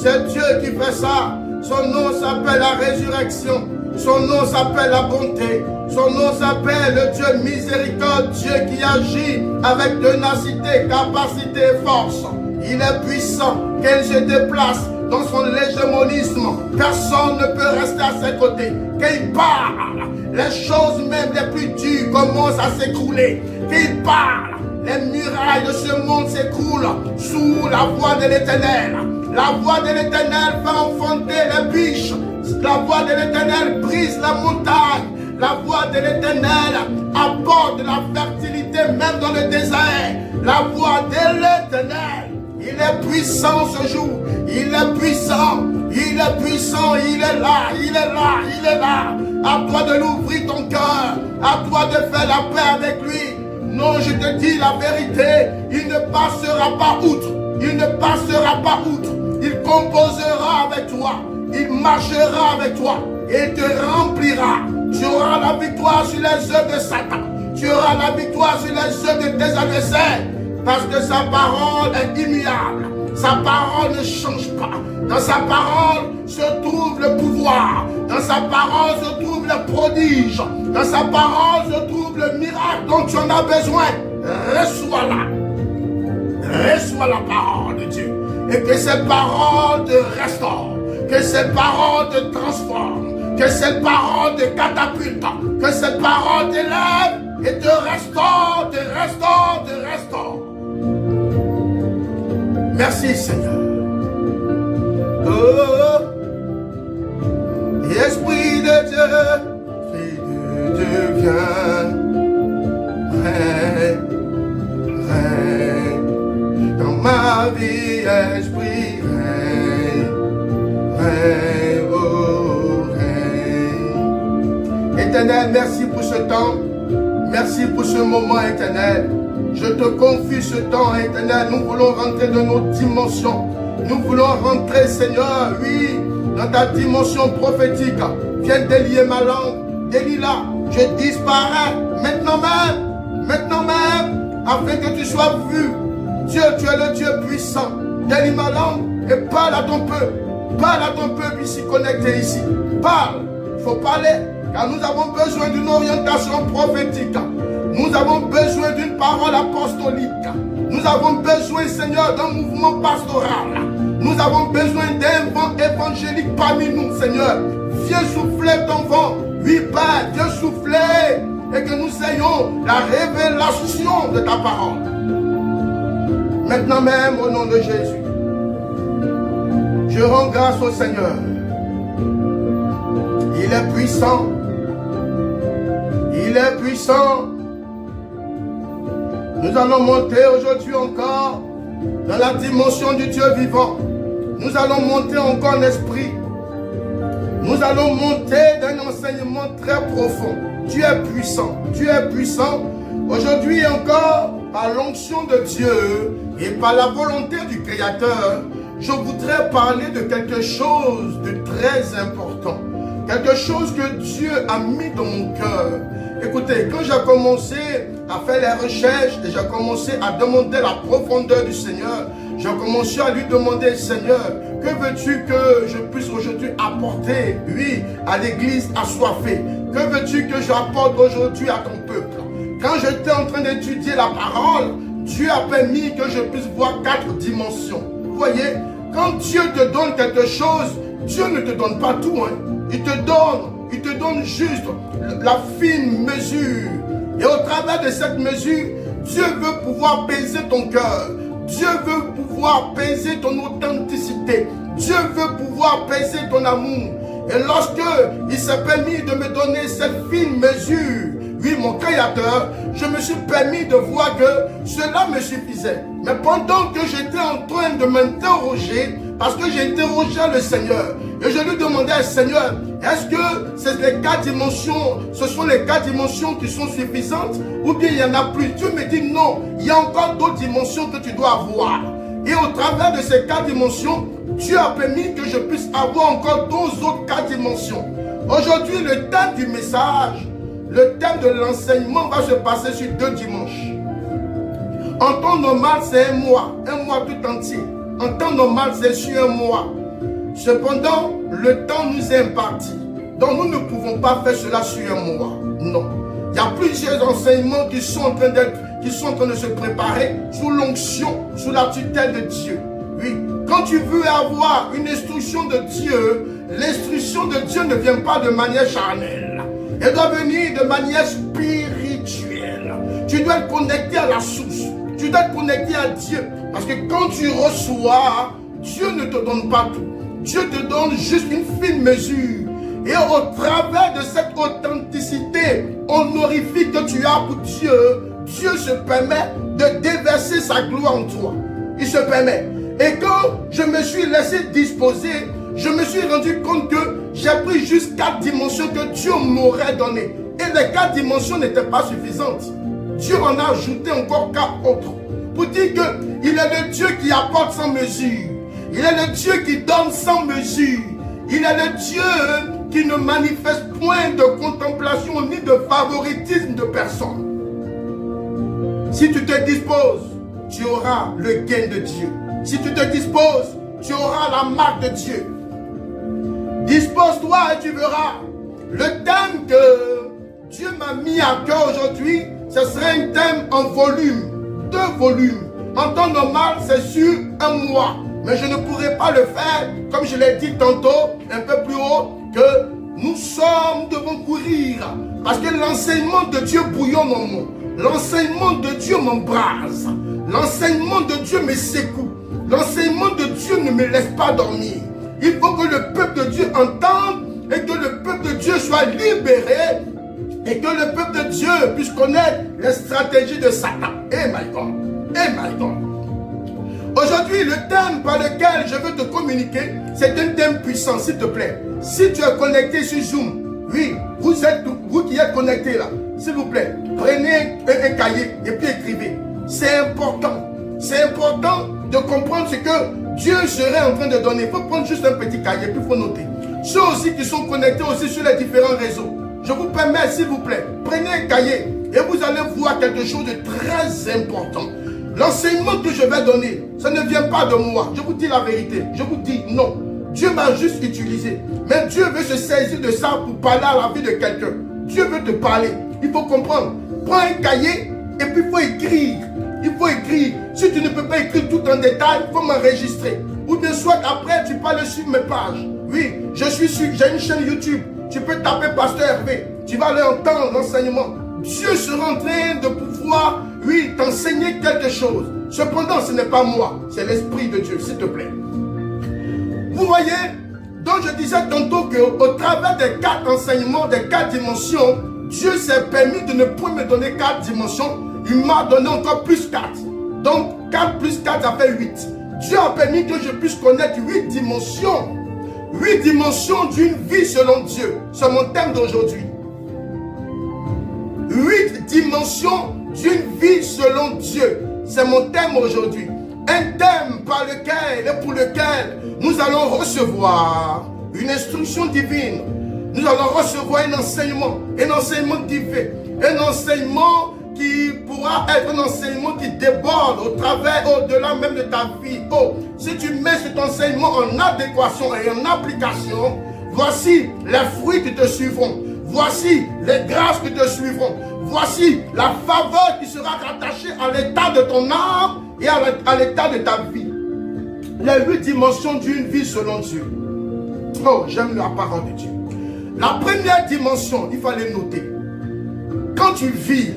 C'est Dieu qui fait ça. Son nom s'appelle la résurrection. Son nom s'appelle la bonté. Son nom s'appelle le Dieu miséricorde. Dieu qui agit avec ténacité, capacité et force. Il est puissant. Qu'il se déplace dans son hégémonisme. Personne ne peut rester à ses côtés. Qu'il parle, les choses même les plus dures commencent à s'écrouler. Qu'il parle, les murailles de ce monde s'écroulent sous la voix de l'Éternel. La voix de l'Éternel fait enfanter les biches. La voix de l'Éternel brise la montagne. La voix de l'Éternel apporte la fertilité même dans le désert. La voix de l'Éternel. Il est puissant ce jour. Il est puissant. Il est puissant. Il est là. Il est là. Il est là. À toi de l'ouvrir ton cœur. À toi de faire la paix avec lui. Non, je te dis la vérité. Il ne passera pas outre. Il ne passera pas outre. Il composera avec toi. Il marchera avec toi. Et te remplira. Tu auras la victoire sur les œuvres de Satan. Tu auras la victoire sur les œuvres de tes adversaires. Parce que sa parole est immuable. Sa parole ne change pas. Dans sa parole se trouve le pouvoir. Dans sa parole se trouve le prodige. Dans sa parole se trouve le miracle dont tu en as besoin. Reçois-la. Reçois la parole de Dieu. Et que ces paroles te restaurent. Que ces paroles te transforment. Que ces paroles te catapultent. Que ces paroles t'élèvent et te restaurent, te restaurent, te restaurent. Merci Seigneur. Oh, Esprit de Dieu, viens, règne dans ma vie, Esprit, règne, oh, règne. Éternel, merci pour ce temps, merci pour ce moment, Éternel. Je te confie ce temps, Éternel. Nous voulons rentrer dans nos dimensions. Nous voulons rentrer, Seigneur, oui, dans ta dimension prophétique. Viens délier ma langue. Délie-la. Je disparais maintenant même, afin que tu sois vu. Dieu, tu es le Dieu puissant. Délie ma langue et parle à ton peuple. Parle à ton peuple ici, connecté ici. Parle. Il faut parler, car nous avons besoin d'une orientation prophétique. Nous avons besoin d'une parole apostolique. Nous avons besoin, Seigneur, d'un mouvement pastoral. Nous avons besoin d'un vent évangélique parmi nous, Seigneur. Viens souffler ton vent. Oui, Père, viens souffler. Et que nous ayons la révélation de ta parole. Maintenant même, au nom de Jésus, je rends grâce au Seigneur. Il est puissant. Il est puissant. Nous allons monter aujourd'hui encore dans la dimension du Dieu vivant. Nous allons monter encore en esprit. Nous allons monter d'un enseignement très profond. Dieu est puissant. Dieu est puissant. Aujourd'hui encore, par l'onction de Dieu et par la volonté du Créateur, je voudrais parler de quelque chose de très important. Quelque chose que Dieu a mis dans mon cœur. Écoutez, quand j'ai commencé à faire les recherches et j'ai commencé à demander la profondeur du Seigneur, j'ai commencé à lui demander, Seigneur, que veux-tu que je puisse aujourd'hui apporter, oui, à l'église assoiffée? Que veux-tu que j'apporte aujourd'hui à ton peuple? Quand j'étais en train d'étudier la parole, Dieu a permis que je puisse voir 4 dimensions. Vous voyez, quand Dieu te donne quelque chose, Dieu ne te donne pas tout, hein. Il te donne juste la fine mesure. Et au travers de cette mesure, Dieu veut pouvoir peser ton cœur. Dieu veut pouvoir peser ton authenticité. Dieu veut pouvoir peser ton amour. Et lorsque il s'est permis de me donner cette fine mesure, oui, mon Créateur, je me suis permis de voir que cela me suffisait. Mais pendant que j'étais en train de m'interroger, parce que j'ai interrogé le Seigneur, et je lui demandais, Seigneur, est-ce que les 4 dimensions, ce sont les 4 dimensions qui sont suffisantes, ou bien il y en a plus? Dieu me dit non, il y a encore d'autres dimensions que tu dois avoir. Et au travers de ces 4 dimensions, Dieu a permis que je puisse avoir encore 2 autres 4 dimensions. Aujourd'hui, le thème du message, le thème de l'enseignement va se passer sur 2 dimanches. En temps normal, c'est un mois tout entier. En temps normal, c'est sur un mois. Cependant, le temps nous est imparti. Donc nous ne pouvons pas faire cela sur un mois. Non. Il y a plusieurs enseignements qui sont en train de se préparer sous l'onction, sous la tutelle de Dieu. Oui. Quand tu veux avoir une instruction de Dieu, l'instruction de Dieu ne vient pas de manière charnelle. Elle doit venir de manière spirituelle. Tu dois être connecté à la source. Tu dois être connecté à Dieu. Parce que quand tu reçois, Dieu ne te donne pas tout. Dieu te donne juste une fine mesure. Et au travers de cette authenticité honorifique que tu as pour Dieu, Dieu se permet de déverser sa gloire en toi. Il se permet. Et quand je me suis laissé disposer, je me suis rendu compte que j'ai pris juste 4 dimensions que Dieu m'aurait données. Et les 4 dimensions n'étaient pas suffisantes. Dieu en a ajouté encore 4 autres. Pour dire qu'il est le Dieu qui apporte sans mesure. Il est le Dieu qui donne sans mesure. Il est le Dieu qui ne manifeste point de contemplation ni de favoritisme de personne. Si tu te disposes, tu auras le gain de Dieu. Si tu te disposes, tu auras la marque de Dieu. Dispose-toi et tu verras. Le thème que Dieu m'a mis à cœur aujourd'hui, ce serait un thème en volume, 2 volumes. En temps normal, c'est sur un mois. Mais je ne pourrais pas le faire, comme je l'ai dit tantôt, un peu plus haut, que nous devons courir. Parce que l'enseignement de Dieu bouillonne en nous. L'enseignement de Dieu m'embrase. L'enseignement de Dieu me secoue. L'enseignement de Dieu ne me laisse pas dormir. Il faut que le peuple de Dieu entende et que le peuple de Dieu soit libéré et que le peuple de Dieu puisse connaître les stratégies de Satan. Eh my God! Eh my God! Aujourd'hui, le thème par lequel je veux te communiquer, c'est un thème puissant, s'il te plaît. Si tu es connecté sur Zoom, oui, vous qui êtes connectés là, s'il vous plaît, prenez un cahier et puis écrivez. C'est important. C'est important de comprendre ce que Dieu serait en train de donner. Il faut prendre juste un petit cahier, puis il faut noter. Ceux aussi qui sont connectés aussi sur les différents réseaux, je vous permets, s'il vous plaît, prenez un cahier et vous allez voir quelque chose de très important. L'enseignement que je vais donner, ça ne vient pas de moi. Je vous dis la vérité. Je vous dis non. Dieu m'a juste utilisé. Mais Dieu veut se saisir de ça pour parler à la vie de quelqu'un. Dieu veut te parler. Il faut comprendre. Prends un cahier et puis il faut écrire. Il faut écrire. Si tu ne peux pas écrire tout en détail, il faut m'enregistrer. Ou bien soit après, tu peux aller sur mes pages. Oui, j'ai une chaîne YouTube. Tu peux taper Pasteur Hervé. Tu vas aller entendre l'enseignement. Dieu sera en train de pouvoir, oui, t'enseigner quelque chose. Cependant, ce n'est pas moi, c'est l'Esprit de Dieu, s'il te plaît. Vous voyez, donc je disais tantôt qu'au travers des 4 enseignements, des 4 dimensions, Dieu s'est permis de ne point me donner 4 dimensions, il m'a donné encore plus 4. Donc 4 plus 4, ça fait 8. Dieu a permis que je puisse connaître 8 dimensions. 8 dimensions d'une vie selon Dieu. C'est mon thème d'aujourd'hui. 8 dimensions d'une vie selon Dieu. C'est mon thème aujourd'hui. Un thème par lequel et pour lequel nous allons recevoir une instruction divine. Nous allons recevoir un enseignement divin. Un enseignement qui pourra être un enseignement qui déborde au travers, au-delà même de ta vie. Oh, si tu mets cet enseignement en adéquation et en application, voici les fruits qui te suivront. Voici les grâces qui te suivront. Voici la faveur qui sera rattachée à l'état de ton âme et à l'état de ta vie. Les 8 dimensions d'une vie selon Dieu. Oh, j'aime la parole de Dieu. La première dimension, il fallait noter. Quand tu vis,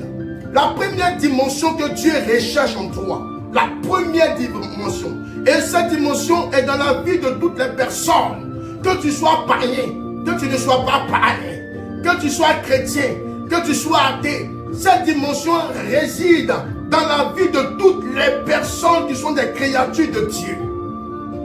la première dimension que Dieu recherche en toi, la première dimension, et cette dimension est dans la vie de toutes les personnes, que tu sois païen, que tu ne sois pas païen, que tu sois chrétien, que tu sois athée, cette dimension réside dans la vie de toutes les personnes qui sont des créatures de Dieu.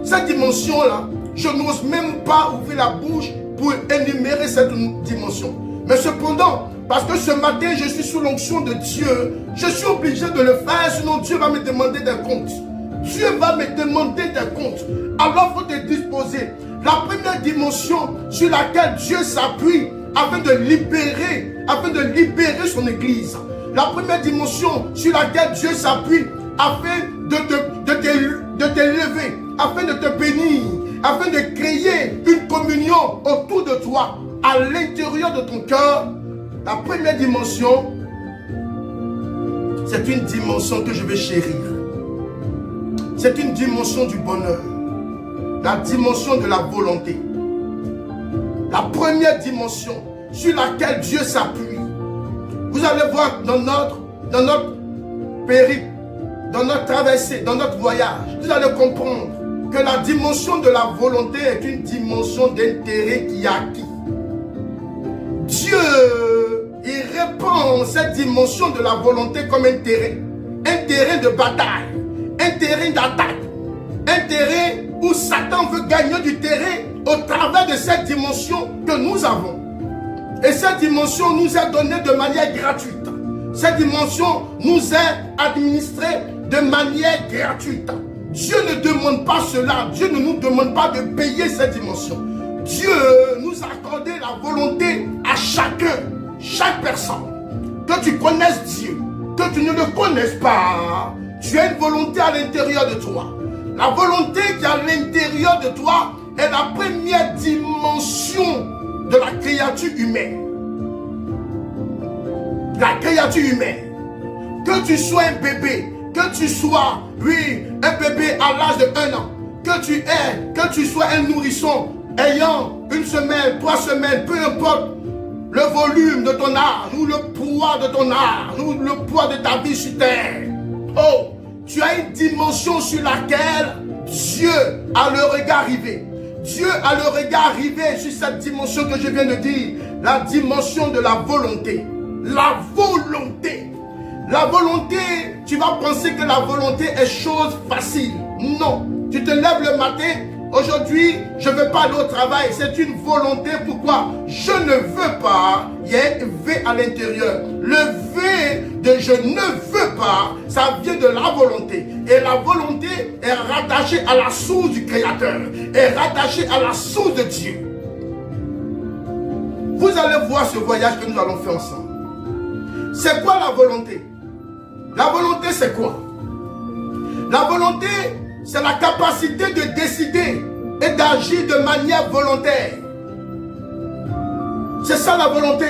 Cette dimension-là, je n'ose même pas ouvrir la bouche pour énumérer cette dimension. Mais cependant, parce que ce matin, je suis sous l'onction de Dieu, je suis obligé de le faire, sinon Dieu va me demander des comptes. Dieu va me demander des comptes. Alors, il faut te disposer. La première dimension sur laquelle Dieu s'appuie afin de libérer son église. La première dimension sur laquelle Dieu s'appuie afin de t'élever, afin de te bénir, afin de créer une communion autour de toi, à l'intérieur de ton cœur. La première dimension, c'est une dimension que je vais chérir. C'est une dimension du bonheur. La dimension de la volonté. La première dimension sur laquelle Dieu s'appuie. Vous allez voir dans notre périple, dans notre traversée, dans notre voyage, vous allez comprendre que la dimension de la volonté est une dimension d'intérêt qui est acquis. Dieu, il répand cette dimension de la volonté comme un terrain de bataille, un terrain d'attaque, un terrain où Satan veut gagner du terrain au travers de cette dimension que nous avons. Et cette dimension nous est donnée de manière gratuite. Cette dimension nous est administrée de manière gratuite. Dieu ne demande pas cela. Dieu ne nous demande pas de payer cette dimension. Dieu nous a accordé la volonté à chacun, chaque personne. Que tu connaisses Dieu, que tu ne le connaisses pas, tu as une volonté à l'intérieur de toi. La volonté qui est à l'intérieur de toi est la première dimension de la créature humaine. La créature humaine. Que tu sois un bébé, que tu sois, un bébé à l'âge de 1 an, que tu sois un nourrisson ayant 1 semaine, 3 semaines, peu importe le volume de ton âge, ou le poids de ton âge, ou le poids de ta vie sur terre. Oh, tu as une dimension sur laquelle Dieu a le regard rivé. Dieu a le regard rivé sur cette dimension que je viens de dire, la dimension de la volonté. La volonté. La volonté, tu vas penser que la volonté est chose facile. Non. Tu te lèves le matin, aujourd'hui, je ne veux pas aller au travail. C'est une volonté. Pourquoi? Je ne veux pas. Il y a un V à l'intérieur. Le V de je ne veux pas, ça vient de la volonté. Et la volonté est rattachée à la source du Créateur. Est rattachée à la source de Dieu. Vous allez voir ce voyage que nous allons faire ensemble. C'est quoi la volonté? La volonté, c'est quoi? La volonté, c'est la capacité de décider et d'agir de manière volontaire. C'est ça la volonté.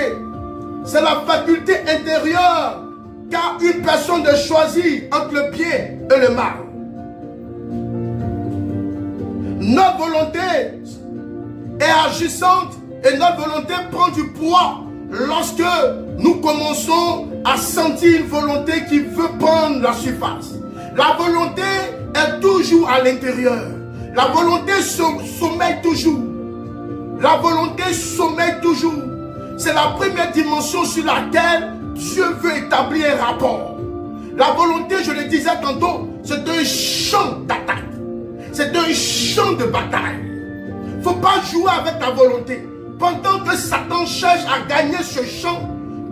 C'est la faculté intérieure qu'a une personne de choisir entre le bien et le mal. Notre volonté est agissante et notre volonté prend du poids lorsque nous commençons à sentir une volonté qui veut prendre la surface. La volonté est toujours à l'intérieur. La volonté sommeille toujours. La volonté sommeille toujours. C'est la première dimension sur laquelle Dieu veut établir un rapport. La volonté, je le disais tantôt, c'est un champ d'attaque. C'est un champ de bataille. Il ne faut pas jouer avec ta volonté. Pendant que Satan cherche à gagner ce champ,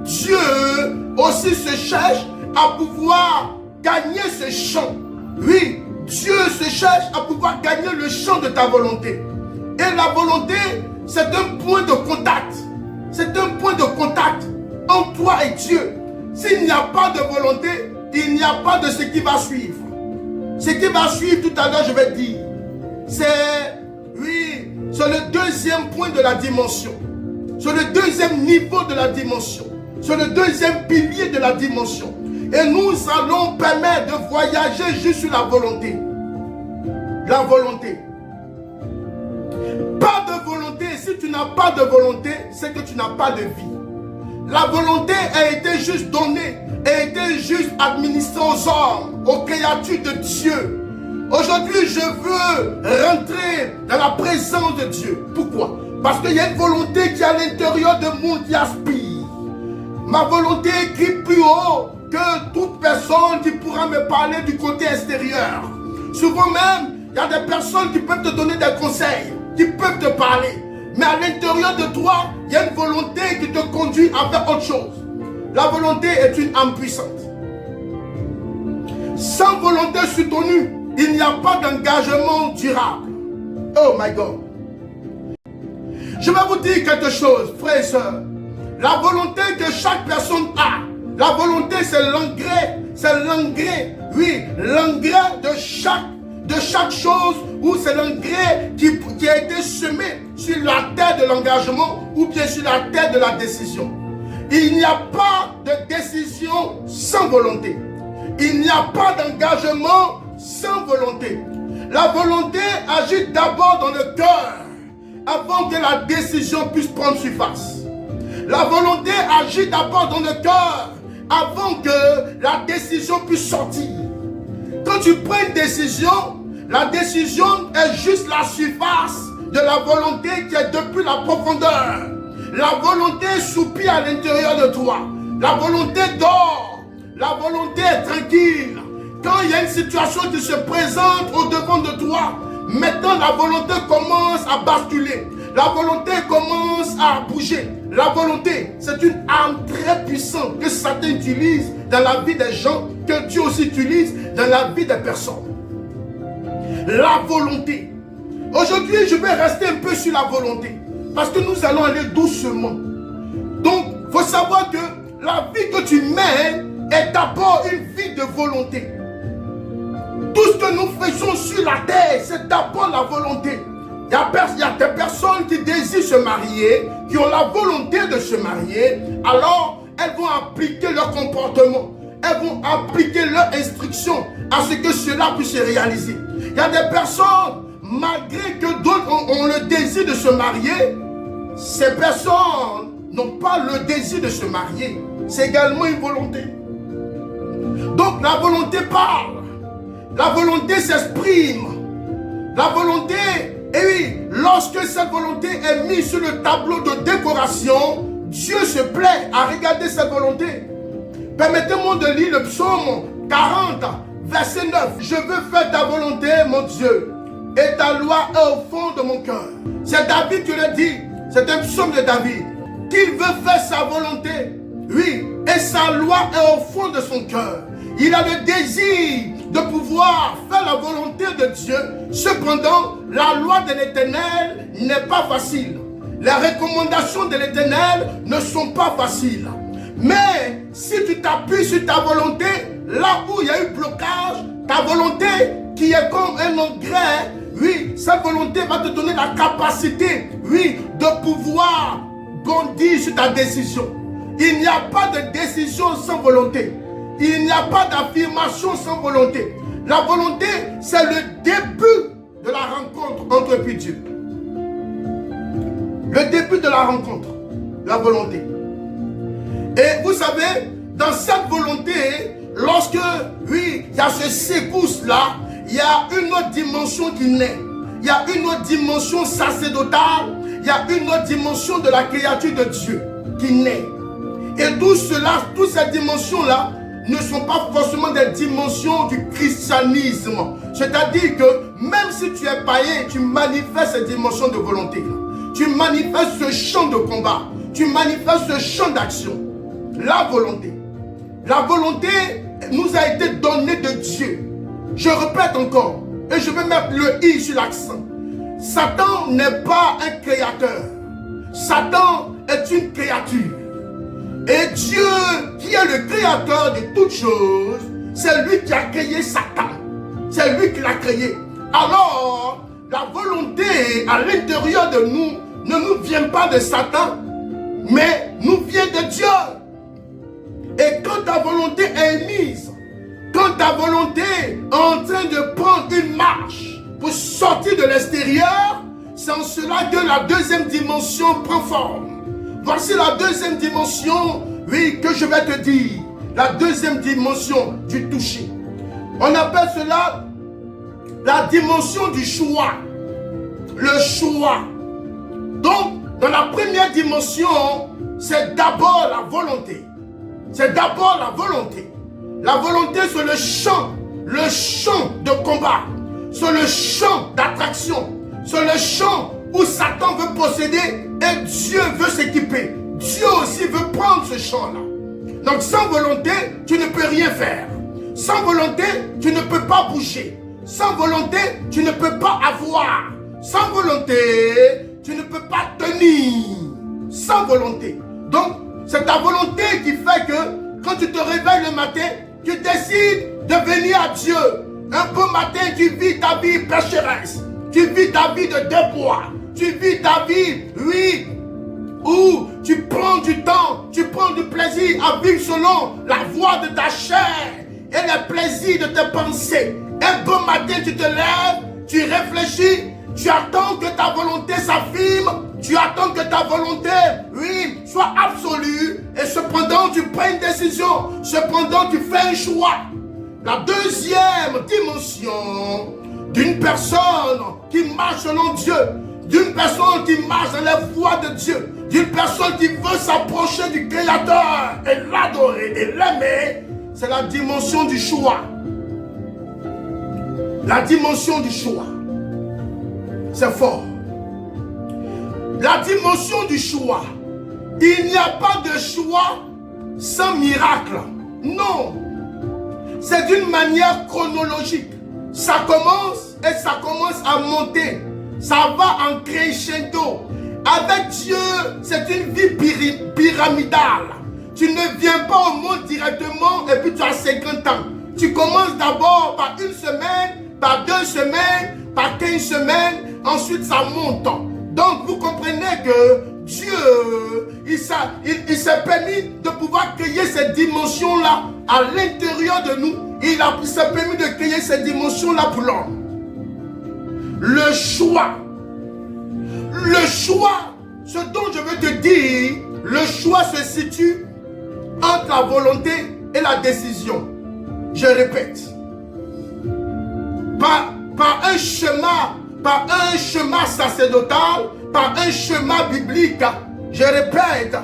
Dieu aussi se cherche à pouvoir gagner ce champ. Oui, Dieu se cherche à pouvoir gagner le champ de ta volonté. Et la volonté, c'est un point de contact. C'est un point de contact entre toi et Dieu. S'il n'y a pas de volonté, il n'y a pas de ce qui va suivre. Ce qui va suivre tout à l'heure, je vais dire, c'est le deuxième point de la dimension. C'est le deuxième niveau de la dimension. C'est le deuxième pilier de la dimension. Et nous allons permettre de voyager juste sur la volonté. La volonté. Pas de volonté. Si tu n'as pas de volonté, c'est que tu n'as pas de vie. La volonté a été juste donnée, a été juste administrée aux hommes, aux créatures de Dieu. Aujourd'hui, je veux rentrer dans la présence de Dieu. Pourquoi? Parce qu'il y a une volonté qui est à l'intérieur de moi qui aspire. Ma volonté crie plus haut que toute personne qui pourra me parler du côté extérieur. Souvent même, il y a des personnes qui peuvent te donner des conseils, qui peuvent te parler. Mais à l'intérieur de toi, il y a une volonté qui te conduit à faire autre chose. La volonté est une âme puissante. Sans volonté soutenue, il n'y a pas d'engagement durable. Oh my God. Je vais vous dire quelque chose, frères et sœurs. La volonté que chaque personne a, la volonté c'est l'engrais, oui, l'engrais de chaque de chaque chose, ou c'est l'engrais qui a été semé sur la terre de l'engagement ou bien sur la terre de la décision. Il n'y a pas de décision sans volonté. Il n'y a pas d'engagement sans volonté. La volonté agit d'abord dans le cœur avant que la décision puisse prendre surface. La volonté agit d'abord dans le cœur avant que la décision puisse sortir. Quand tu prends une décision, la décision est juste la surface de la volonté qui est depuis la profondeur. La volonté soupire à l'intérieur de toi. La volonté dort. La volonté est tranquille. Quand il y a une situation qui se présente au devant de toi, maintenant la volonté commence à basculer. La volonté commence à bouger. La volonté, c'est une arme très puissante que Satan utilise dans la vie des gens, que Dieu aussi utilise dans la vie des personnes. La volonté. Aujourd'hui, je vais rester un peu sur la volonté, parce que nous allons aller doucement. Donc, il faut savoir que la vie que tu mènes est d'abord une vie de volonté. Tout ce que nous faisons sur la terre, c'est d'abord la volonté. Il y a des personnes qui désirent se marier, qui ont la volonté de se marier, alors elles vont appliquer leur comportement, elles vont appliquer leur instruction à ce que cela puisse se réaliser. Il y a des personnes, malgré que d'autres ont le désir de se marier, ces personnes n'ont pas le désir de se marier. C'est également une volonté. Donc la volonté parle, la volonté s'exprime, la volonté. Et oui, lorsque cette volonté est mise sur le tableau de décoration, Dieu se plaît à regarder cette volonté. Permettez-moi de lire le psaume 40, verset 9. Je veux faire ta volonté, mon Dieu, et ta loi est au fond de mon cœur. C'est David qui le dit, c'est un psaume de David, qu'il veut faire sa volonté. Oui, et sa loi est au fond de son cœur. Il a le désir de pouvoir faire la volonté de Dieu. Cependant, la loi de l'Éternel n'est pas facile. Les recommandations de l'Éternel ne sont pas faciles. Mais si tu t'appuies sur ta volonté, là où il y a eu blocage, ta volonté qui est comme un engrais, oui, cette volonté va te donner la capacité, oui, de pouvoir bondir sur ta décision. Il n'y a pas de décision sans volonté. Il n'y a pas d'affirmation sans volonté. La volonté, c'est le début de la rencontre entre puis Dieu. Le début de la rencontre, la volonté. Et vous savez, dans cette volonté, lorsque, oui, il y a ce secousse-là, il y a une autre dimension qui naît. Il y a une autre dimension sacerdotale. Il y a une autre dimension de la créature de Dieu qui naît. Et tout cela, toutes ces dimensions-là, ne sont pas forcément des dimensions du christianisme. C'est-à-dire que même si tu es païen, tu manifestes cette dimension de volonté. Tu manifestes ce champ de combat. Tu manifestes ce champ d'action. La volonté. La volonté nous a été donnée de Dieu. Je répète encore, et je vais mettre le i sur l'accent. Satan n'est pas un créateur. Satan est une créature. Et Dieu, qui est le créateur de toutes choses, c'est lui qui a créé Satan. C'est lui qui l'a créé. Alors, la volonté à l'intérieur de nous ne nous vient pas de Satan, mais nous vient de Dieu. Et quand ta volonté est mise, quand ta volonté est en train de prendre une marche pour sortir de l'extérieur, c'est en cela que la deuxième dimension prend forme. Voici la deuxième dimension, oui, que je vais te dire. La deuxième dimension du toucher. On appelle cela la dimension du choix. Le choix. Donc, dans la première dimension, c'est d'abord la volonté. C'est d'abord la volonté. La volonté, c'est le champ de combat. C'est le champ d'attraction. C'est le champ où Satan veut posséder et Dieu veut s'équiper. Dieu aussi veut prendre ce champ-là. Donc sans volonté, tu ne peux rien faire. Sans volonté, tu ne peux pas bouger. Sans volonté, tu ne peux pas avoir. Sans volonté, tu ne peux pas tenir. Sans volonté. Donc, c'est ta volonté qui fait que quand tu te réveilles le matin, tu décides de venir à Dieu. Un beau matin, tu vis ta vie pécheresse. Tu vis ta vie de débois. Tu vis ta vie, oui, où tu prends du temps, tu prends du plaisir à vivre selon la voie de ta chair et le plaisir de tes pensées. Un beau matin, tu te lèves, tu réfléchis, tu attends que ta volonté s'affirme, tu attends que ta volonté, oui, soit absolue, et cependant tu prends une décision, cependant tu fais un choix. La deuxième dimension d'une personne qui marche selon Dieu, d'une personne qui marche dans la voie de Dieu, d'une personne qui veut s'approcher du Créateur et l'adorer et l'aimer, c'est la dimension du choix. La dimension du choix. C'est fort. La dimension du choix. Il n'y a pas de choix sans miracle. Non. C'est d'une manière chronologique. Ça commence et ça commence à monter. Ça va en crescendo. Avec Dieu, c'est une vie pyramidale. Tu ne viens pas au monde directement et puis tu as 50 ans. Tu commences d'abord par une semaine, par 2 semaines, par 15 semaines, ensuite ça monte. Donc vous comprenez que Dieu, il s'est permis de pouvoir créer cette dimension-là à l'intérieur de nous. Il s'est permis de créer cette dimension-là pour l'homme. Le choix. Le choix, ce dont je veux te dire, le choix se situe entre la volonté et la décision. Je répète. Par un chemin sacerdotal, par un chemin biblique, je répète,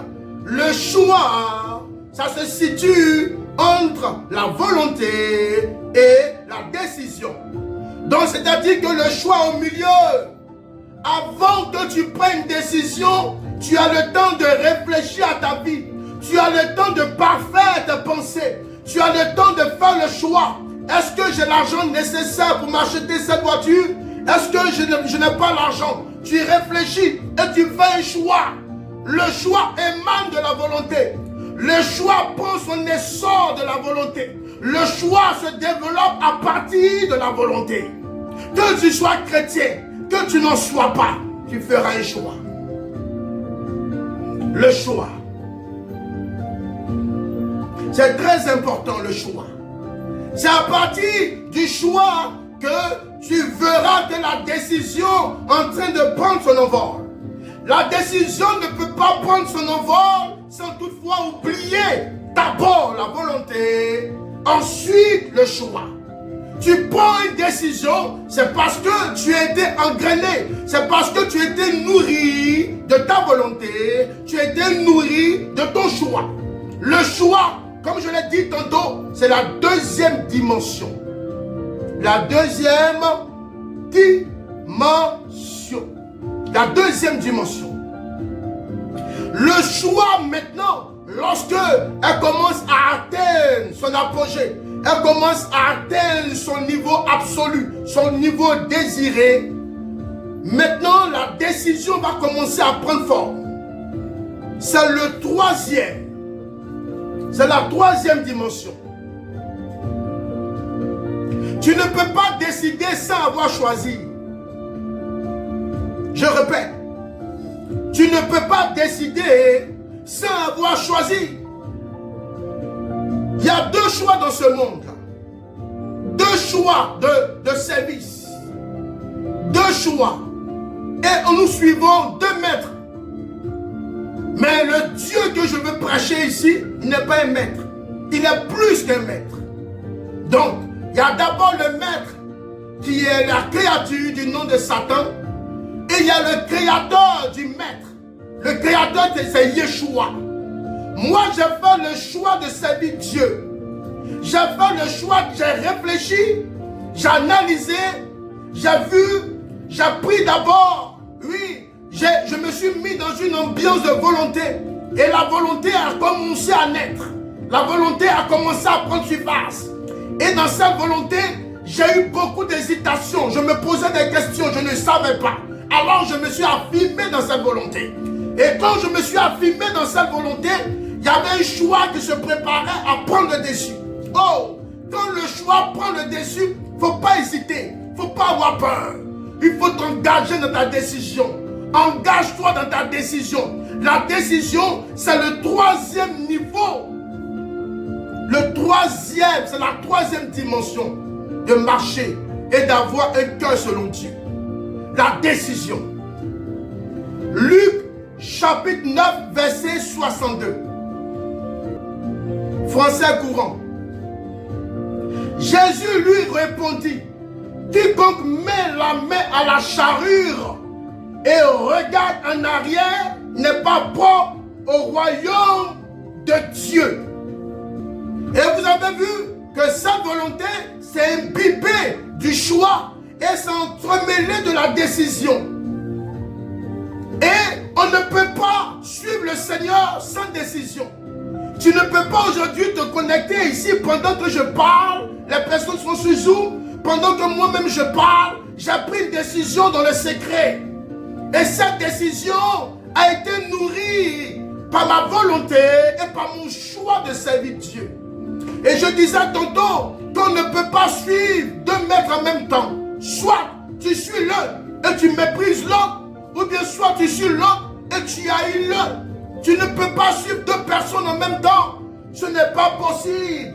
le choix, ça se situe entre la volonté et la décision. Donc, c'est-à-dire que le choix au milieu, avant que tu prennes une décision, tu as le temps de réfléchir à ta vie. Tu as le temps de parfaire tes pensées. Tu as le temps de faire le choix. Est-ce que j'ai l'argent nécessaire pour m'acheter cette voiture? Est-ce que je n'ai pas l'argent? Tu réfléchis et tu fais un choix. Le choix émane de la volonté. Le choix prend son essor de la volonté. Le choix se développe à partir de la volonté. Que tu sois chrétien, que tu n'en sois pas, tu feras un choix. Le choix. C'est très important, le choix. C'est à partir du choix que tu verras que la décision est en train de prendre son envol. La décision ne peut pas prendre son envol sans toutefois oublier d'abord la volonté, ensuite le choix. Tu prends une décision, c'est parce que tu as été engrainé, c'est parce que tu as été nourri de ta volonté, tu as été nourri de ton choix. Le choix, comme je l'ai dit tantôt, c'est la deuxième dimension. La deuxième dimension. La deuxième dimension. Le choix maintenant, lorsque elle commence à atteindre son apogée, elle commence à atteindre son niveau absolu, son niveau désiré, maintenant la décision va commencer à prendre forme. C'est le troisième. C'est la troisième dimension. Tu ne peux pas décider sans avoir choisi. Je répète. Tu ne peux pas décider sans avoir choisi. Il y a 2 choix dans ce monde. 2 choix de service. 2 choix. Et nous suivons 2 maîtres. Mais le Dieu que je veux prêcher ici, il n'est pas un maître. Il est plus qu'un maître. Donc, il y a d'abord le maître qui est la créature du nom de Satan. Et il y a le créateur du maître. Le créateur, c'est Yeshua. Moi, j'ai fait le choix de servir Dieu. J'ai fait le choix, j'ai réfléchi, j'ai analysé, j'ai vu, j'ai pris d'abord, oui, je me suis mis dans une ambiance de volonté. Et la volonté a commencé à naître. La volonté a commencé à prendre surface. Et dans cette volonté, j'ai eu beaucoup d'hésitations. Je me posais des questions, je ne savais pas. Alors je me suis affirmé dans cette volonté. Et quand je me suis affirmé dans cette volonté, il y avait un choix qui se préparait à prendre le dessus. Oh, quand le choix prend le dessus, Il ne faut pas hésiter. Il ne faut pas avoir peur. Il faut t'engager dans ta décision. Engage-toi dans ta décision. La décision, c'est le troisième niveau. Le troisième, c'est la troisième dimension de marcher et d'avoir un cœur selon Dieu. La décision. Luc chapitre 9, verset 62. Français courant. Jésus lui répondit, quiconque met la main à la charrue et regarde en arrière n'est pas propre au royaume de Dieu. Et vous avez vu que sa volonté s'est imbibée du choix et s'est entremêlée de la décision. Et on ne peut pas suivre le Seigneur sans décision. Tu ne peux pas aujourd'hui te connecter ici pendant que je parle, les personnes sont sur Zoom, pendant que moi-même je parle, j'ai pris une décision dans le secret. Et cette décision a été nourrie par ma volonté et par mon choix de servir Dieu. Et je disais tantôt qu'on ne peut pas suivre deux maîtres en même temps. Soit tu suis l'un et tu méprises l'autre, ou bien soit tu suis l'autre et tu haïs l'un. Tu ne peux pas suivre deux personnes en même temps. Ce n'est pas possible.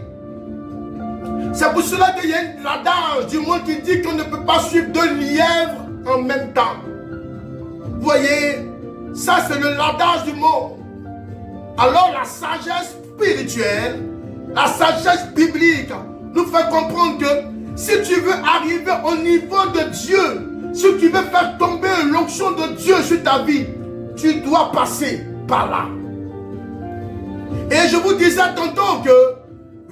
C'est pour cela qu'il y a l'adage du monde qui dit qu'on ne peut pas suivre deux lièvres en même temps. Vous voyez, ça c'est le ladage du monde. Alors la sagesse spirituelle, la sagesse biblique nous fait comprendre que si tu veux arriver au niveau de Dieu, si tu veux faire tomber l'onction de Dieu sur ta vie, tu dois passer par là. Et je vous disais tantôt que,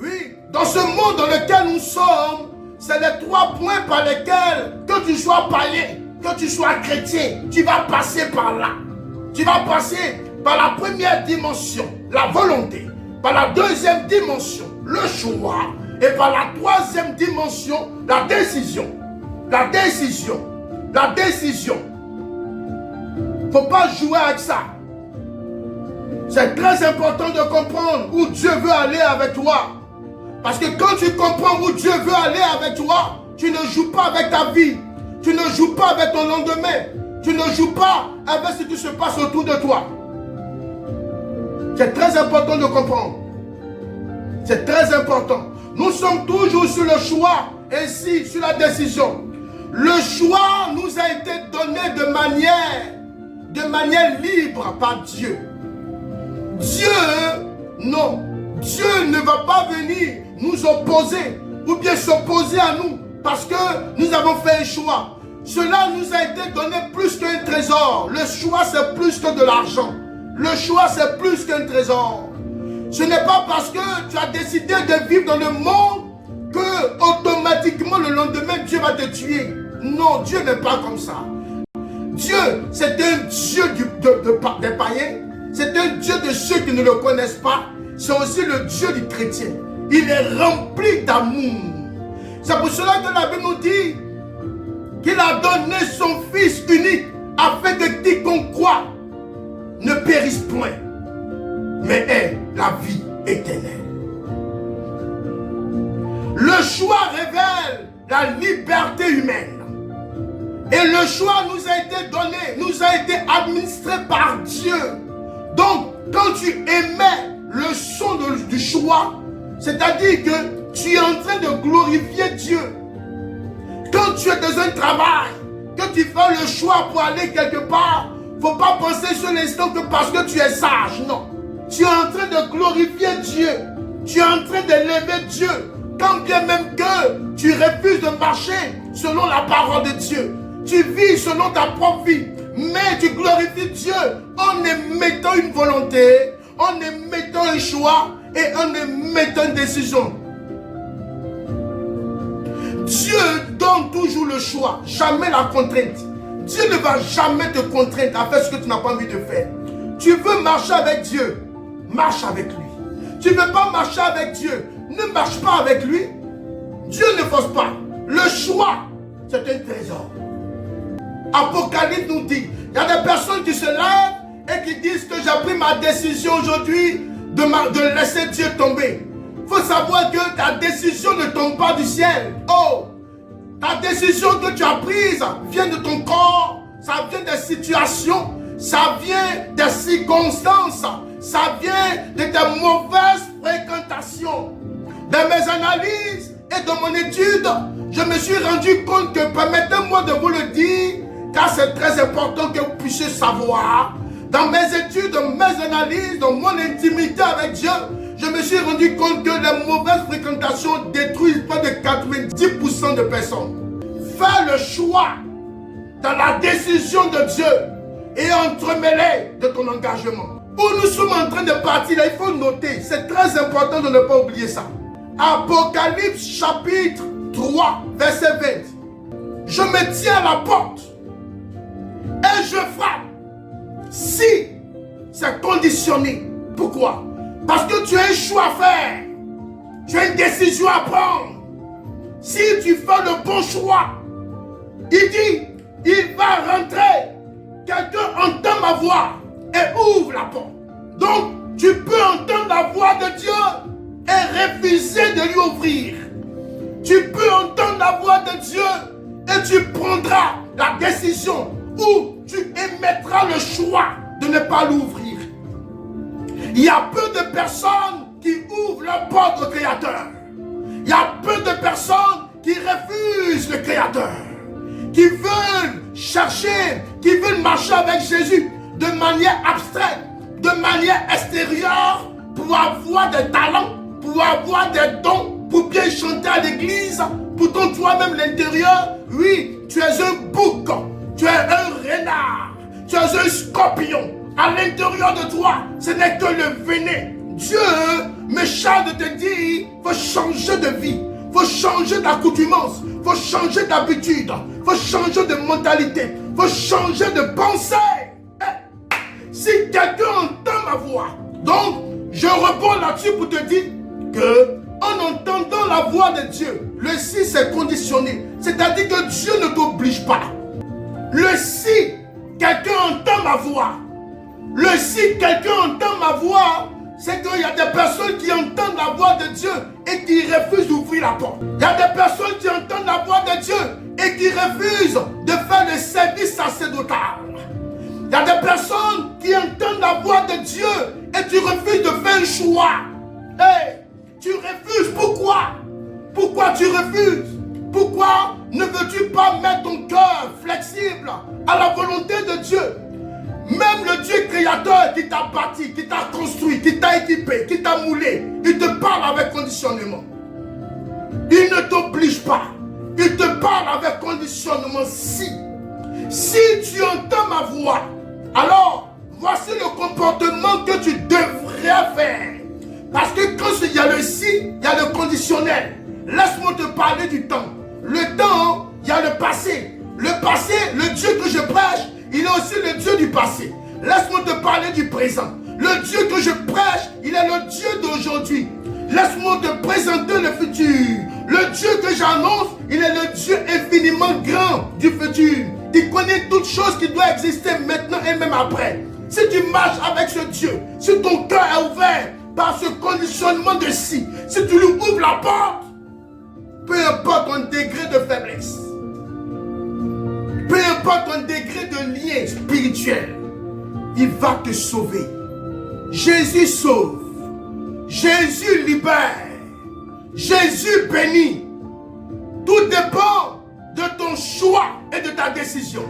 oui, dans ce monde dans lequel nous sommes, c'est les trois points par lesquels, que tu sois païen, que tu sois chrétien, tu vas passer par là. Tu vas passer par la première dimension, la volonté, par la deuxième dimension, le choix, et par la troisième dimension, la décision. La décision. La décision. Il ne faut pas jouer avec ça. C'est très important de comprendre où Dieu veut aller avec toi. Parce que quand tu comprends où Dieu veut aller avec toi, tu ne joues pas avec ta vie. Tu ne joues pas avec ton lendemain. Tu ne joues pas avec ce qui se passe autour de toi. C'est très important de comprendre. C'est très important. Nous sommes toujours sur le choix, ainsi sur la décision. Le choix nous a été donné de manière libre par Dieu. Dieu, non. Dieu ne va pas venir nous opposer ou bien s'opposer à nous parce que nous avons fait un choix. Cela nous a été donné plus qu'un trésor. Le choix, c'est plus que de l'argent. Le choix, c'est plus qu'un trésor. Ce n'est pas parce que tu as décidé de vivre dans le monde que automatiquement le lendemain Dieu va te tuer. Non, Dieu n'est pas comme ça. Dieu, c'est un Dieu des païens. C'est un Dieu de ceux qui ne le connaissent pas. C'est aussi le Dieu du chrétien. Il est rempli d'amour. C'est pour cela que la Bible nous dit qu'il a donné son Fils unique afin que quiconque croit ne périsse point, mais ait la vie éternelle. Le choix révèle la liberté humaine. Et le choix nous a été donné, nous a été administré par Dieu. Donc, quand tu émets le son du choix, c'est-à-dire que tu es en train de glorifier Dieu. Quand tu es dans un travail, que tu fais le choix pour aller quelque part, il ne faut pas penser sur l'instant que parce que tu es sage, non. Tu es en train de glorifier Dieu. Tu es en train d'élever Dieu. Quand bien même que tu refuses de marcher selon la parole de Dieu. Tu vis selon ta propre vie. Mais tu glorifies Dieu en émettant une volonté, en émettant un choix et en émettant une décision. Dieu donne toujours le choix, jamais la contrainte. Dieu ne va jamais te contraindre à faire ce que tu n'as pas envie de faire. Tu veux marcher avec Dieu, marche avec lui. Tu ne veux pas marcher avec Dieu, ne marche pas avec lui. Dieu ne force pas. Le choix, c'est un trésor. Apocalypse nous dit, il y a des personnes qui se lèvent et qui disent que j'ai pris ma décision aujourd'hui de laisser Dieu tomber. Il faut savoir que ta décision ne tombe pas du ciel. Oh, Ta décision que tu as prise vient de ton corps, ça vient des situations, ça vient des circonstances, ça vient de tes mauvaises fréquentations. Dans mes analyses et dans mon étude, je me suis rendu compte que, permettez-moi de vous le dire, car c'est très important que vous puissiez savoir, dans mes études, dans mes analyses, dans mon intimité avec Dieu, je me suis rendu compte que les mauvaises fréquentations détruisent pas de 90% de personnes. Fais le choix dans la décision de Dieu et entremêlé de ton engagement. Où nous sommes en train de partir, là, il faut noter, c'est très important de ne pas oublier ça. Apocalypse chapitre 3, verset 20. Je me tiens à la porte et je frappe. Si c'est conditionné, pourquoi? Parce que tu as un choix à faire. Tu as une décision à prendre. Si tu fais le bon choix, il dit, il va rentrer. Quelqu'un entend ma voix et ouvre la porte. Donc, tu peux entendre la voix de Dieu et refuser de lui ouvrir. Tu peux entendre la voix de Dieu et tu prendras la décision ou tu émettras le choix de ne pas l'ouvrir. Il y a peu de personnes qui ouvrent la porte au Créateur. Il y a peu de personnes qui refusent le Créateur, qui veulent chercher, qui veulent marcher avec Jésus de manière abstraite, de manière extérieure, pour avoir des talents, pour avoir des dons, pour bien chanter à l'église. Pourtant toi-même l'intérieur, oui, tu es un bouc, tu es un renard, tu es un scorpion. À l'intérieur de toi, ce n'est que le venin. Dieu me charge de te dire, il faut changer de vie, il faut changer d'accoutumance, il faut changer d'habitude, il faut changer de mentalité, il faut changer de pensée. Si quelqu'un entend ma voix, donc je réponds là-dessus pour te dire que en entendant la voix de Dieu, le si c'est conditionné, c'est-à-dire que Dieu ne t'oblige pas. Le si quelqu'un entend ma voix, le si quelqu'un entend ma voix, c'est qu'il y a des personnes qui entendent la voix de Dieu et qui refusent d'ouvrir la porte. Il y a des personnes qui entendent la voix de Dieu et qui refusent de faire le service sacerdotal. Il y a des personnes qui entendent la voix de Dieu et tu refuses de faire un choix. Hey, tu refuses. Pourquoi? Pourquoi tu refuses? Pourquoi ne veux-tu pas mettre ton cœur flexible à la volonté de Dieu? Même le Dieu créateur qui t'a bâti, qui t'a construit, qui t'a équipé, qui t'a moulé, il te parle avec conditionnement. Il ne t'oblige pas. Il te parle avec conditionnement. Si tu entends ma voix, alors voici le comportement que tu devrais faire. Parce que quand il y a le si, il y a le conditionnel. Laisse-moi te parler du temps. Le temps, il y a le passé. Le passé, le Dieu que je prêche, il est aussi le Dieu du passé. Laisse-moi te parler du présent. Le Dieu que je prêche, il est le Dieu d'aujourd'hui. Laisse-moi te présenter le futur. Le Dieu que j'annonce, il est le Dieu infiniment grand du futur. Il connaît toutes choses qui doivent exister maintenant et même après. Si tu marches avec ce Dieu, si ton cœur est ouvert par ce conditionnement de si tu lui ouvres la porte, peu importe ton degré de faiblesse, peu importe ton degré de lien spirituel, il va te sauver. Jésus sauve. Jésus libère. Jésus bénit. Tout dépend de ton choix et de ta décision.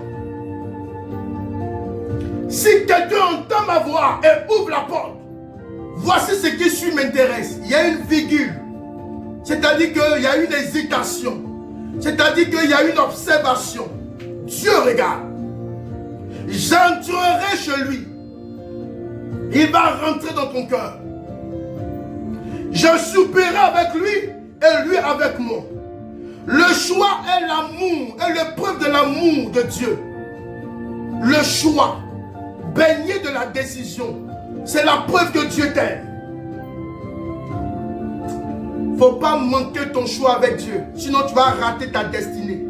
Si quelqu'un entend ma voix et ouvre la porte, voici ce qui suit m'intéresse. Il y a une virgule. C'est-à-dire qu'il y a une hésitation. C'est-à-dire qu'il y a une observation. Dieu regarde. J'entrerai chez lui. Il va rentrer dans ton cœur. Je soupirai avec lui et lui avec moi. Le choix est l'amour, est l'épreuve de l'amour de Dieu. Le choix, baigné de la décision, c'est la preuve que Dieu t'aime. Il ne faut pas manquer ton choix avec Dieu, sinon tu vas rater ta destinée.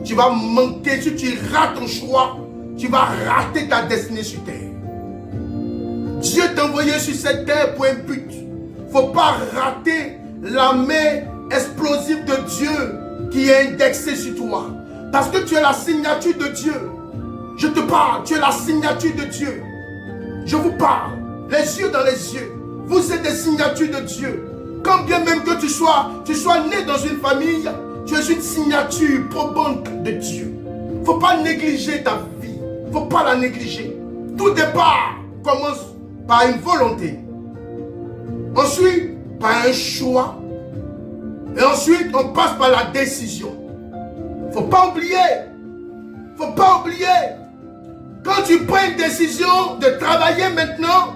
Tu vas manquer, si tu rates ton choix, tu vas rater ta destinée sur terre. Dieu t'a envoyé sur cette terre pour un but. Il ne faut pas rater la main explosive de Dieu qui est indexé sur toi. Parce que tu es la signature de Dieu. Je te parle, tu es la signature de Dieu. Je vous parle, les yeux dans les yeux. Vous êtes des signatures de Dieu. Quand bien même que tu sois né dans une famille, tu es une signature probante de Dieu. Il ne faut pas négliger ta vie. Il ne faut pas la négliger. Tout départ commence par une volonté. Ensuite, par un choix. Et ensuite, on passe par la décision. Il ne faut pas oublier. Il ne faut pas oublier. Quand tu prends une décision de travailler maintenant,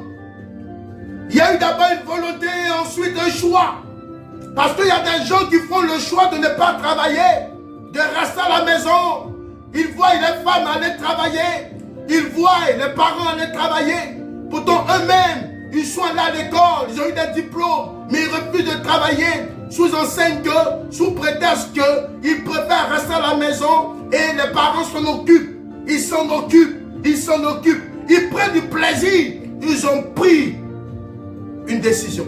il y a eu d'abord une volonté et ensuite un choix. Parce qu'il y a des gens qui font le choix de ne pas travailler, de rester à la maison. Ils voient les femmes aller travailler. Ils voient les parents aller travailler. Pourtant eux-mêmes, ils sont allés à l'école, ils ont eu des diplômes, mais ils refusent de travailler sous enseigne que, sous prétexte qu'ils préfèrent rester à la maison et les parents s'en occupent. Ils s'en occupent. Ils s'en occupent. Ils prennent du plaisir. Ils ont pris une décision.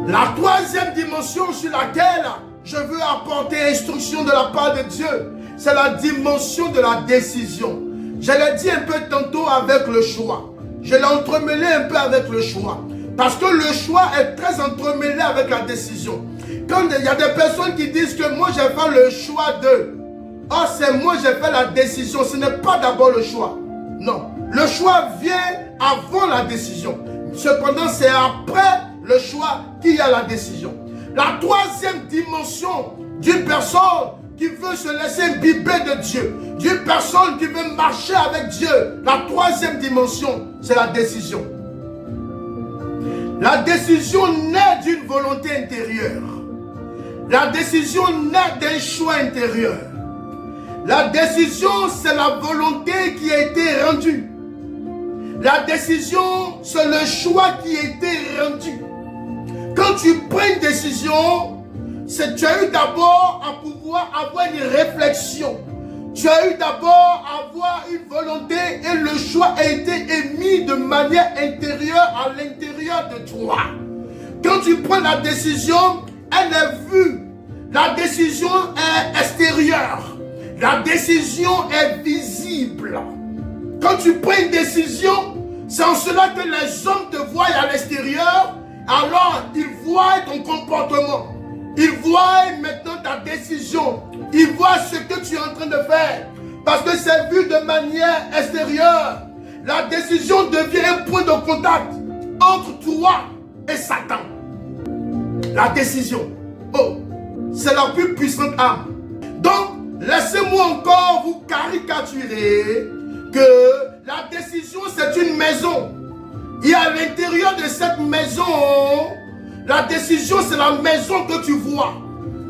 La troisième dimension sur laquelle je veux apporter instruction de la part de Dieu, c'est la dimension de la décision. Je l'ai dit un peu tantôt avec le choix. Je l'ai entremêlé un peu avec le choix. Parce que le choix est très entremêlé avec la décision. Quand il y a des personnes qui disent que moi j'ai fait le choix de... Oh, c'est moi j'ai fait la décision. Ce n'est pas d'abord le choix. Non. Le choix vient avant la décision. Cependant, c'est après le choix qu'il y a la décision. La troisième dimension d'une personne qui veut se laisser imbiber de Dieu, d'une personne qui veut marcher avec Dieu, la troisième dimension, c'est la décision. La décision naît d'une volonté intérieure. La décision naît d'un choix intérieur. La décision, c'est la volonté qui a été rendue. La décision, c'est le choix qui a été rendu. Quand tu prends une décision, tu as eu d'abord à pouvoir avoir une réflexion. Tu as eu d'abord à avoir une volonté et le choix a été émis de manière intérieure à l'intérieur de toi. Quand tu prends la décision, elle est vue. La décision est extérieure. La décision est visible. Quand tu prends une décision, c'est en cela que les hommes te voient à l'extérieur. Alors, ils voient ton comportement. Ils voient maintenant ta décision. Ils voient ce que tu es en train de faire. Parce que c'est vu de manière extérieure. La décision devient un point de contact entre toi et Satan. La décision. Oh, c'est la plus puissante arme. Donc, laissez-moi encore vous caricaturer que la décision, c'est une maison. Et à l'intérieur de cette maison, la décision, c'est la maison que tu vois.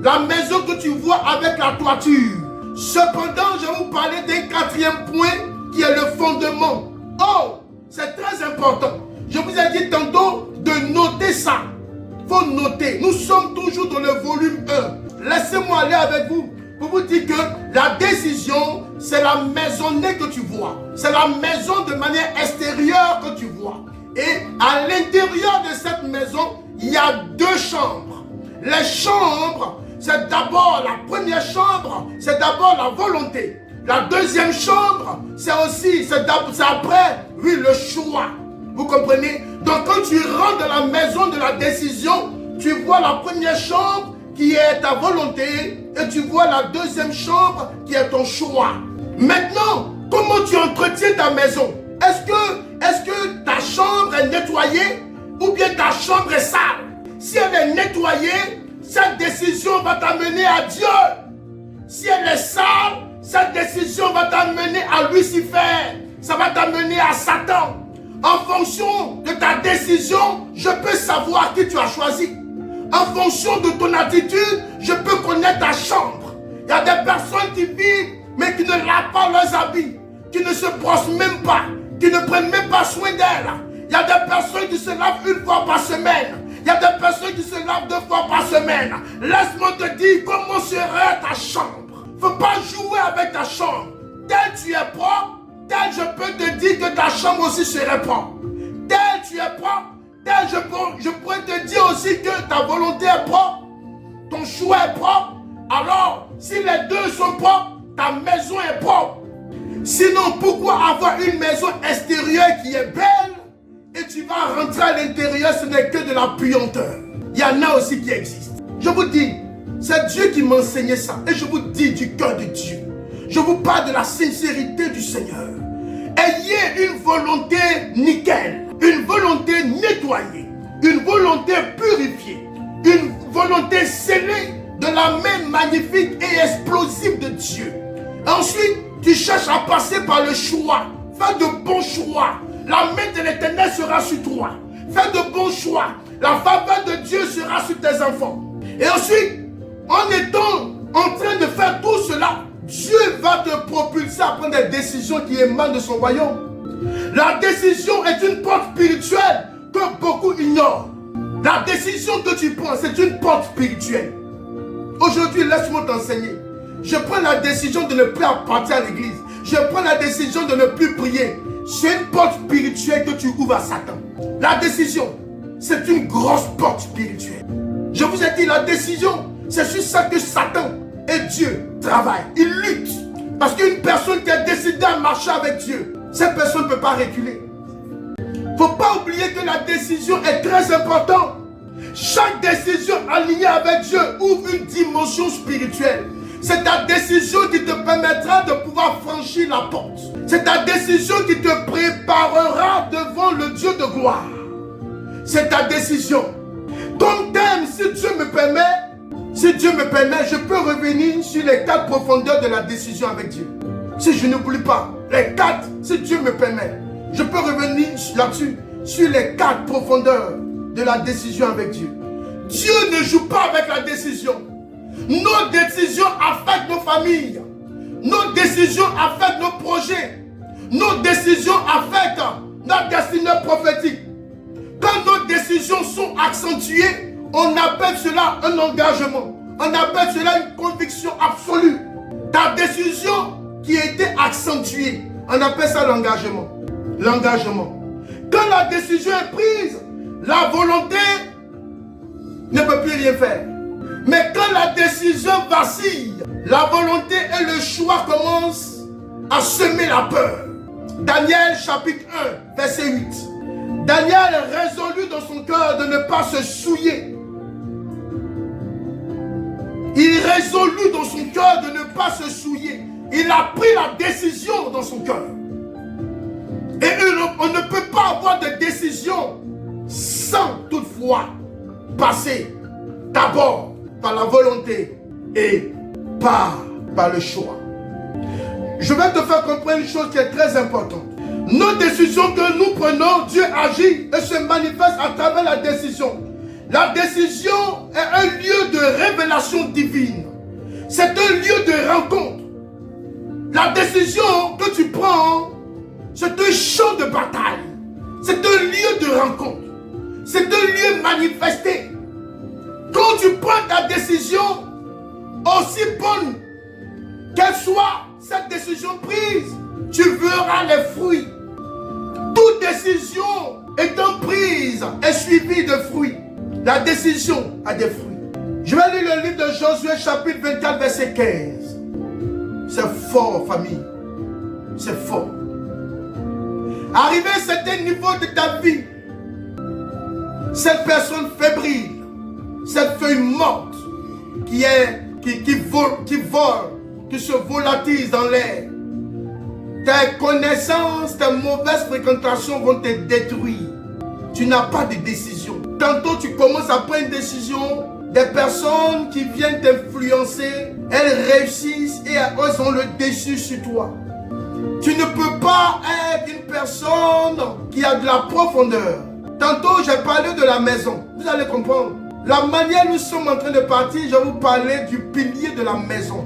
La maison que tu vois avec la toiture. Cependant, je vais vous parler d'un quatrième point qui est le fondement. Oh, c'est très important. Je vous ai dit tantôt de noter ça. Il faut noter. Nous sommes toujours dans le volume 1. Laissez-moi aller avec vous pour vous dire que la décision, c'est la maisonnée que tu vois. C'est la maison de manière extérieure que tu vois. Et à l'intérieur de cette maison, il y a deux chambres. Les chambres, c'est d'abord la première chambre, c'est d'abord la volonté. La deuxième chambre, c'est après, oui, le choix. Vous comprenez? Donc quand tu rentres dans la maison de la décision, tu vois la première chambre qui est ta volonté et tu vois la deuxième chambre qui est ton choix. Maintenant, comment tu entretiens ta maison? Est-ce que ta chambre est nettoyée ou bien ta chambre est sale? Si elle est nettoyée, cette décision va t'amener à Dieu. Si elle est sale, cette décision va t'amener à Lucifer. Ça va t'amener à Satan. En fonction de ta décision, je peux savoir qui tu as choisi. En fonction de ton attitude, je peux connaître ta chambre. Il y a des personnes qui vivent, mais qui ne lavent pas leurs habits, qui ne se brossent même pas, qui ne prennent même pas soin d'elles. Il y a des personnes qui se lavent une fois par semaine. Il y a des personnes qui se lavent 2 fois par semaine. Laisse-moi te dire comment serait ta chambre. Il ne faut pas jouer avec ta chambre. Tel tu es propre, tel je peux te dire que ta chambre aussi serait propre. Tel tu es propre, tel je pourrais te dire aussi que ta volonté est propre. Ton choix est propre. alors si les deux sont propres, ta maison est propre. Sinon, pourquoi avoir une maison extérieure qui est belle et tu vas rentrer à l'intérieur, ce n'est que de la puanteur. Il y en a aussi qui existent. Je vous dis, c'est Dieu qui m'enseignait ça. Et je vous dis du cœur de Dieu. Je vous parle de la sincérité du Seigneur. Ayez une volonté nickel, une volonté nettoyée, une volonté purifiée, une volonté scellée de la main magnifique et explosive de Dieu. Ensuite, tu cherches à passer par le choix. Fais de bons choix. La main de l'Éternel sera sur toi. Fais de bons choix. La faveur de Dieu sera sur tes enfants. Et ensuite, en étant en train de faire tout cela, Dieu va te propulser à prendre des décisions qui émanent de son royaume. La décision est une porte spirituelle que beaucoup ignorent. La décision que tu prends, c'est une porte spirituelle. Aujourd'hui, laisse-moi t'enseigner. Je prends la décision de ne plus appartenir à l'église. Je prends la décision de ne plus prier. C'est une porte spirituelle que tu ouvres à Satan. La décision, c'est une grosse porte spirituelle. Je vous ai dit, la décision, c'est sur ça que Satan et Dieu travaillent. Ils luttent. Parce qu'une personne qui a décidé à marcher avec Dieu, cette personne ne peut pas reculer. Il ne faut pas oublier que la décision est très importante. Chaque décision alignée avec Dieu ouvre une dimension spirituelle. C'est ta décision qui te permettra de pouvoir franchir la porte. C'est ta décision qui te préparera devant le Dieu de gloire. C'est ta décision. Comme thème, si Dieu me permet, je peux revenir sur les 4 profondeurs de la décision avec Dieu. Si je n'oublie pas, les 4, si Dieu me permet, je peux revenir là-dessus, sur les 4 profondeurs de la décision avec Dieu. Dieu ne joue pas avec la décision. Nos décisions affectent nos familles. Nos décisions affectent nos projets. Nos décisions affectent notre destinée prophétique. Quand nos décisions sont accentuées, on appelle cela un engagement. On appelle cela une conviction absolue. Ta décision qui a été accentuée, on appelle ça l'engagement. L'engagement. Quand la décision est prise, la volonté ne peut plus rien faire. Mais quand la décision vacille, la volonté et le choix commencent à semer la peur. Daniel chapitre 1, verset 8. Daniel résolut dans son cœur de ne pas se souiller. Il résolut dans son cœur de ne pas se souiller. Il a pris la décision dans son cœur. Et on ne peut pas avoir de décision sans toutefois passer d'abord par la volonté et par le choix. Je vais te faire comprendre une chose qui est très importante. Nos décisions que nous prenons, Dieu agit et se manifeste à travers la décision. La décision est un lieu de révélation divine. C'est un lieu de rencontre. La décision que tu prends, c'est un champ de bataille. C'est un lieu de rencontre. C'est un lieu manifesté. Quand tu prends ta décision, aussi bonne qu'elle soit, cette décision prise, tu verras les fruits. Toute décision étant prise est suivie de fruits. La décision a des fruits. Je vais lire le livre de Josué chapitre 24 verset 15. C'est fort, famille. C'est fort. Arrivé à un certain niveau de ta vie, cette personne fébrile, cette feuille morte qui vole, qui se volatilise dans l'air, tes connaissances, tes mauvaises fréquentations vont te détruire. Tu n'as pas de décision. Tantôt tu commences à prendre une décision, des personnes qui viennent t'influencer, elles réussissent et elles ont le dessus sur toi. Tu ne peux pas être une personne qui a de la profondeur. Tantôt j'ai parlé de la maison, vous allez comprendre. La manière dont nous sommes en train de partir, je vais vous parler du pilier de la maison.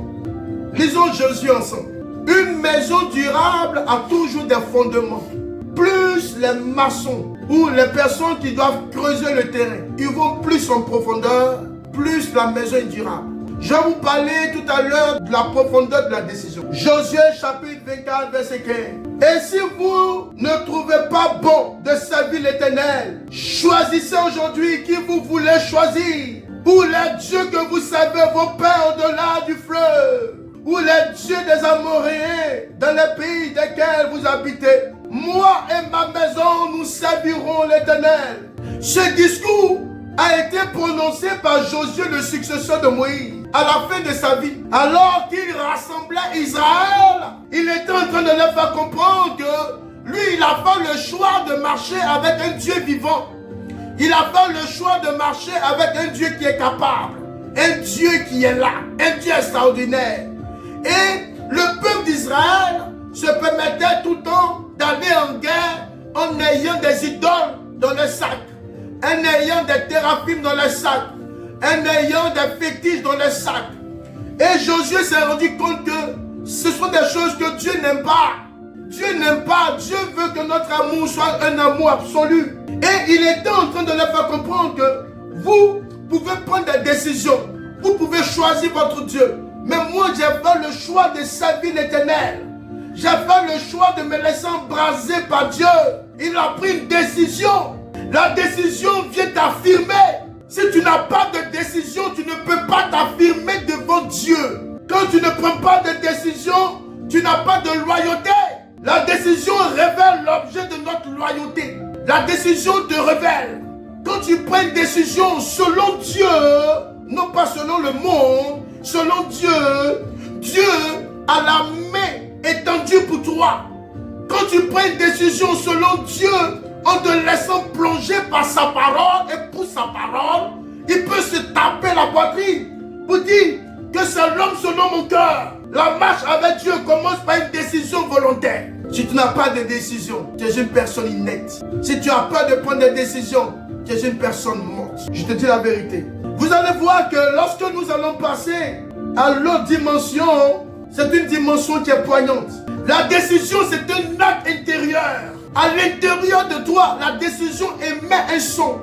Lisons Josué ensemble. Une maison durable a toujours des fondements. Plus les maçons ou les personnes qui doivent creuser le terrain, ils vont plus en profondeur, plus la maison est durable. Je vais vous parler tout à l'heure de la profondeur de la décision. Josué chapitre 24 verset 15. Et si vous ne trouvez pas bon de servir l'Éternel, choisissez aujourd'hui qui vous voulez choisir Où les dieux que vous savez, vos pères au-delà du fleuve. Où les dieux des Amoréens, dans les pays desquels vous habitez. Moi et ma maison, nous servirons l'Éternel. Ce discours a été prononcé par Josué, le successeur de Moïse, à la fin de sa vie. Alors qu'il rassemblait Israël, il était en train de leur faire comprendre que lui, il a fait le choix de marcher avec un Dieu vivant. Il a fait le choix de marcher avec un Dieu qui est capable, un Dieu qui est là, un Dieu extraordinaire. Et le peuple d'Israël se permettait tout le temps d'aller en guerre en ayant des idoles dans le sac, en ayant des théraphim dans le sac, en ayant des fétiches dans le sac. Et Josué s'est rendu compte que ce sont des choses que Dieu n'aime pas. Dieu n'aime pas. Dieu veut que notre amour soit un amour absolu. Et il était en train de leur faire comprendre que vous pouvez prendre des décisions. Vous pouvez choisir votre Dieu. Mais moi, j'ai fait le choix de servir l'Éternel. J'ai fait le choix de me laisser embraser par Dieu. Il a pris une décision. La décision vient t'affirmer. Si tu n'as pas de décision, tu ne peux pas t'affirmer devant Dieu. Quand tu ne prends pas de décision, tu n'as pas de loyauté. La décision révèle l'objet de notre loyauté. La décision te révèle. Quand tu prends une décision selon Dieu, non pas selon le monde, selon Dieu, Dieu a la main étendue pour toi. Quand tu prends une décision selon Dieu, en te laissant plonger par sa parole et pour sa parole, il peut se taper la poitrine pour dire que c'est l'homme selon mon cœur. La marche avec Dieu commence par une décision volontaire. Si tu n'as pas de décision, tu es une personne inepte. Si tu as peur de prendre des décisions, tu es une personne morte. Je te dis la vérité. Vous allez voir que lorsque nous allons passer à l'autre dimension, c'est une dimension qui est poignante. La décision, c'est un acte intérieur. À l'intérieur de toi, la décision émet un son.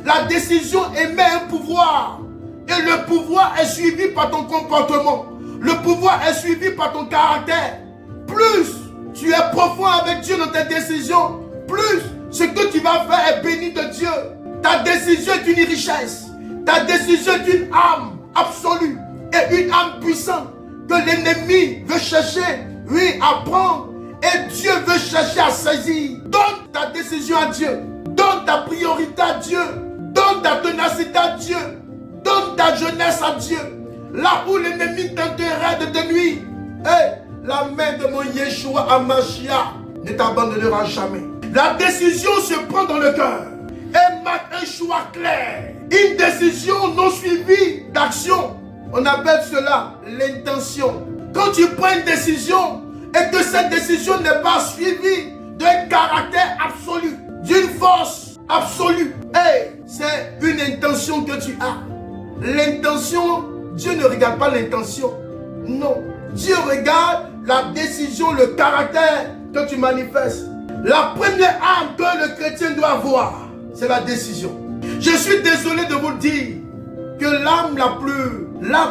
La décision émet un pouvoir. Et le pouvoir est suivi par ton comportement. Le pouvoir est suivi par ton caractère. Plus tu es profond avec Dieu dans tes décisions, plus ce que tu vas faire est béni de Dieu. Ta décision est une richesse. Ta décision est une âme absolue et une âme puissante que l'ennemi veut chercher, oui, à prendre. Et Dieu veut chercher à saisir. Donne ta décision à Dieu. Donne ta priorité à Dieu. Donne ta ténacité à Dieu. Donne ta jeunesse à Dieu. Là où l'ennemi tenterait de te nuire, la main de mon Yeshua Amashia ne t'abandonnera jamais. La décision se prend dans le cœur et marque un choix clair. Une décision non suivie d'action. On appelle cela l'intention. Quand tu prends une décision et que cette décision n'est pas suivie d'un caractère absolu, d'une force absolue, c'est une intention que tu as. L'intention, Dieu ne regarde pas l'intention. Non. Dieu regarde la décision, le caractère que tu manifestes. La première arme que le chrétien doit avoir, c'est la décision. Je suis désolé de vous le dire que l'arme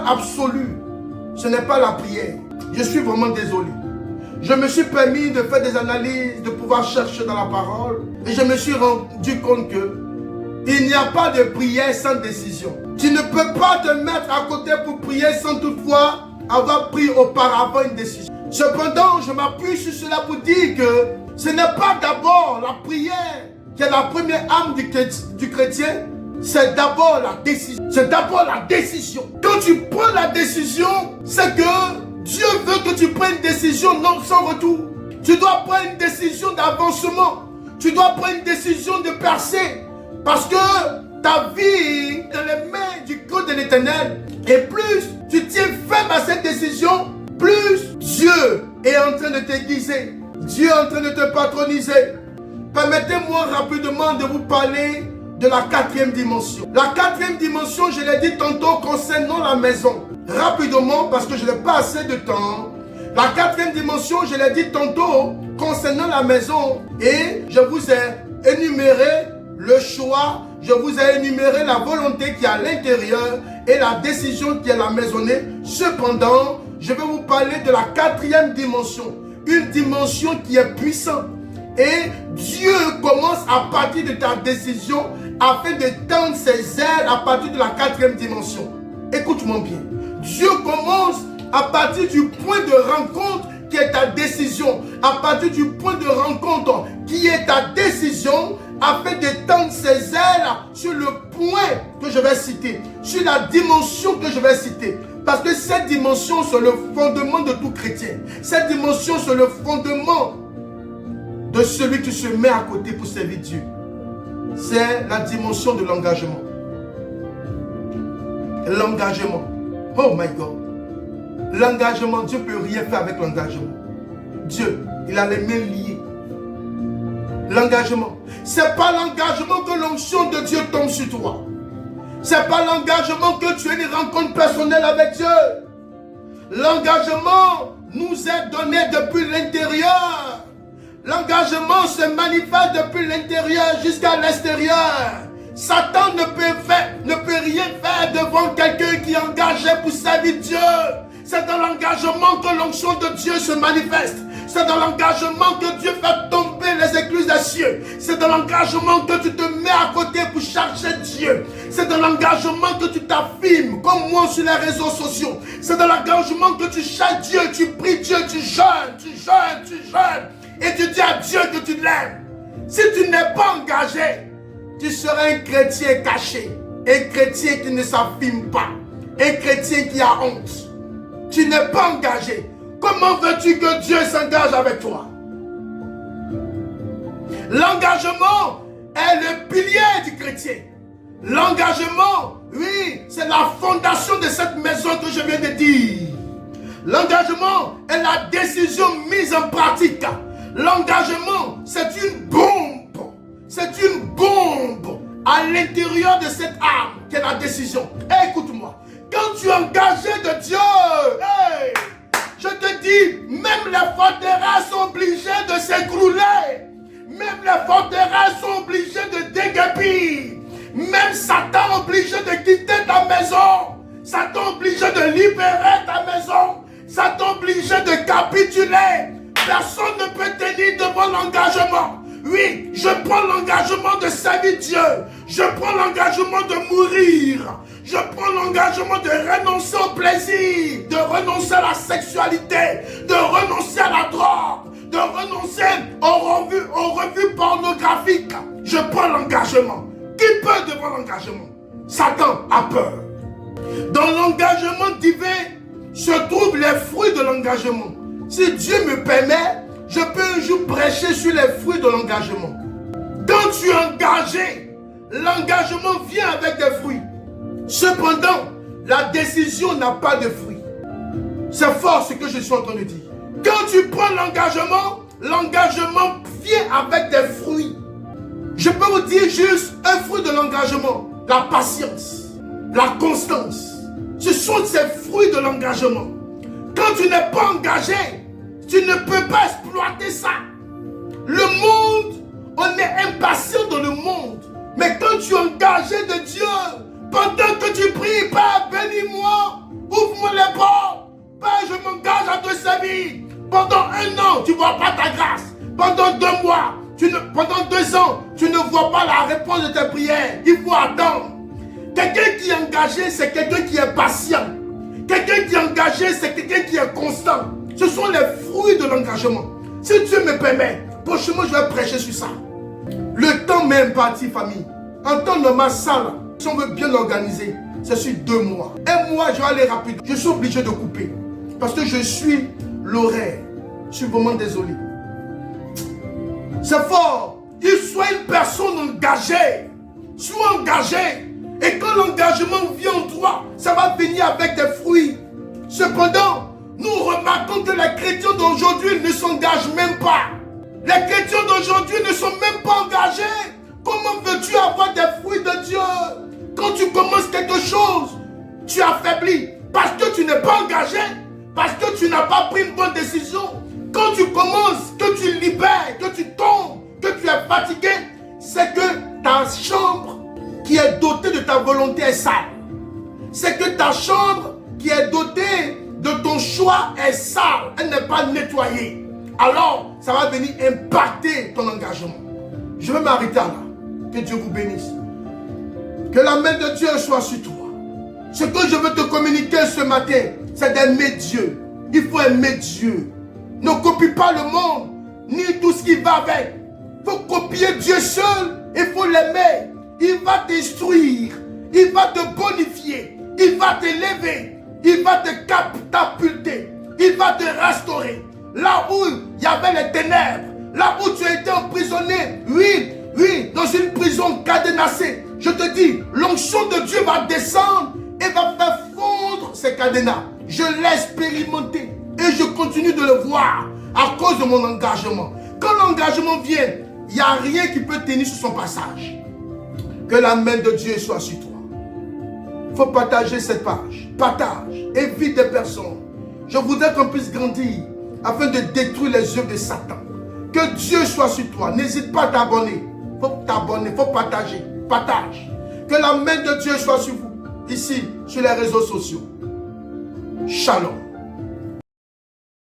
absolue, ce n'est pas la prière. Je suis vraiment désolé. Je me suis permis de faire des analyses, de pouvoir chercher dans la parole. Et je me suis rendu compte que il n'y a pas de prière sans décision. Tu ne peux pas te mettre à côté pour prier sans toutefois avoir pris auparavant une décision. Cependant, je m'appuie sur cela pour dire que ce n'est pas d'abord la prière qui est la première arme du chrétien. C'est d'abord la décision. C'est d'abord la décision. Quand tu prends la décision, c'est que Dieu veut que tu prennes une décision non sans retour. Tu dois prendre une décision d'avancement. Tu dois prendre une décision de percer. Parce que ta vie est dans les mains du code de l'Éternel. Et plus tu tiens ferme à cette décision, plus Dieu est en train de t'aiguiser. Dieu est en train de te patroniser. Permettez-moi rapidement de vous parler de la quatrième dimension. La quatrième dimension, je l'ai dit tantôt concernant la maison. Rapidement, parce que je n'ai pas assez de temps. La quatrième dimension, je l'ai dit tantôt concernant la maison. Et je vous ai énuméré le choix, je vous ai énuméré la volonté qui est à l'intérieur et la décision qui est la maisonnée. Cependant, je vais vous parler de la quatrième dimension. Une dimension qui est puissante. Et Dieu commence à partir de ta décision afin d'étendre ses ailes à partir de la 4e dimension. Écoute-moi bien. Dieu commence à partir du point de rencontre qui est ta décision, à partir du point de rencontre qui est ta décision, afin d'étendre ses ailes sur le point que je vais citer, sur la dimension que je vais citer. Parce que cette dimension, c'est le fondement de tout chrétien. Cette dimension, c'est le fondement de celui qui se met à côté pour servir Dieu. C'est la dimension de l'engagement. L'engagement. Oh my God. L'engagement, Dieu ne peut rien faire avec l'engagement. Dieu, il a les mains liées. L'engagement. Ce n'est pas l'engagement que l'onction de Dieu tombe sur toi. Ce n'est pas l'engagement que tu aies une rencontre personnelle avec Dieu. L'engagement nous est donné depuis l'intérieur. L'engagement se manifeste depuis l'intérieur jusqu'à l'extérieur. Satan ne peut rien faire devant quelqu'un qui est engagé pour servir Dieu. C'est dans l'engagement que l'onction de Dieu se manifeste. C'est dans l'engagement que Dieu fait tomber les écluses des cieux. C'est dans l'engagement que tu te mets à côté pour chercher Dieu. C'est dans l'engagement que tu t'affirmes, comme moi sur les réseaux sociaux. C'est dans l'engagement que tu cherches Dieu, tu pries Dieu, tu jeûnes. Et tu dis à Dieu que tu l'aimes. Si tu n'es pas engagé, tu seras un chrétien caché. Un chrétien qui ne s'affirme pas. Un chrétien qui a honte. Tu n'es pas engagé. Comment veux-tu que Dieu s'engage avec toi? L'engagement est le pilier du chrétien. L'engagement, oui, c'est la fondation de cette maison que je viens de dire. L'engagement est la décision mise en pratique. L'engagement, c'est une bombe. C'est une bombe à l'intérieur de cette âme qui est la décision. Hey, écoute-moi. Quand tu es engagé de Dieu, hey, je te dis, même les forteresses sont obligées de s'écrouler. Même les forteresses sont obligées de déguerpir. Même Satan est obligé de quitter ta maison. Satan est obligé de libérer ta maison. Satan est obligé de capituler. Personne ne peut tenir devant l'engagement. Oui, je prends l'engagement de servir Dieu. Je prends l'engagement de mourir. Je prends l'engagement de renoncer au plaisir, de renoncer à la sexualité, de renoncer à la drogue, de renoncer aux revues pornographiques. Je prends l'engagement. Qui peut devant l'engagement? Satan a peur. Dans l'engagement divin se trouvent les fruits de l'engagement. Si Dieu me permet, je peux un jour prêcher sur les fruits de l'engagement. Quand tu es engagé, l'engagement vient avec des fruits. Cependant, la décision n'a pas de fruits. C'est fort ce que je suis en train de dire. Quand tu prends l'engagement, l'engagement vient avec des fruits. Je peux vous dire juste un fruit de l'engagement. La patience, la constance. Ce sont ces fruits de l'engagement. Quand tu n'es pas engagé, tu ne peux pas exploiter ça. Le monde, on est impatient dans le monde. Mais quand tu es engagé de Dieu, pendant que tu pries, Père, bénis-moi, ouvre-moi les portes. Père, je m'engage à te servir. Pendant 1 an, tu ne vois pas ta grâce. Pendant 2 mois, pendant 2 ans, tu ne vois pas la réponse de tes prières. Il faut attendre. Quelqu'un qui est engagé, c'est quelqu'un qui est patient. Quelqu'un qui est engagé, c'est quelqu'un qui est constant. Ce sont les fruits de l'engagement. Si Dieu me permet, prochainement, je vais prêcher sur ça. Le temps m'est imparti, famille. En temps normal, ça, là, si on veut bien l'organiser, c'est sur 2 mois. 1 mois, je vais aller rapide. Je suis obligé de couper. Parce que je suis l'horaire. Je suis vraiment désolé. C'est fort. Il soit une personne engagée. Sois engagé. Et quand l'engagement vient en toi, ça va venir avec des fruits. Cependant, nous remarquons que les chrétiens d'aujourd'hui ne s'engagent même pas. Les chrétiens d'aujourd'hui ne sont même pas engagés. Comment veux-tu avoir des fruits de Dieu? Quand tu commences quelque chose, tu affaiblis. Parce que tu n'es pas engagé. Parce que tu n'as pas pris une bonne décision. Quand tu commences, que tu libères, que tu tombes, que tu es fatigué, c'est que ta chambre qui est dotée de ta volonté est sale. C'est que ta chambre qui est dotée de ton choix est sale. Elle n'est pas nettoyée. Alors, ça va venir impacter ton engagement. Je vais m'arrêter là. Que Dieu vous bénisse. Que la main de Dieu soit sur toi. Ce que je veux te communiquer ce matin, c'est d'aimer Dieu. Il faut aimer Dieu. Ne copie pas le monde, ni tout ce qui va avec. Il faut copier Dieu seul, il faut l'aimer. Il va t'instruire, il va te bonifier, il va t'élever, il va te catapulter, il va te restaurer. Là où il y avait les ténèbres, là où tu as été emprisonné, oui, dans une prison cadenassée, je te dis, l'onction de Dieu va descendre et va faire fondre ces cadenas. Je l'ai expérimenté et je continue de le voir à cause de mon engagement. Quand l'engagement vient, il n'y a rien qui peut tenir sur son passage. Que la main de Dieu soit sur toi. Il faut partager cette page. Partage. Évite des personnes. Je voudrais qu'on puisse grandir afin de détruire les œuvres de Satan. Que Dieu soit sur toi. N'hésite pas à t'abonner. Il faut t'abonner. Il faut partager. Partage. Que la main de Dieu soit sur vous. Ici, sur les réseaux sociaux. Shalom.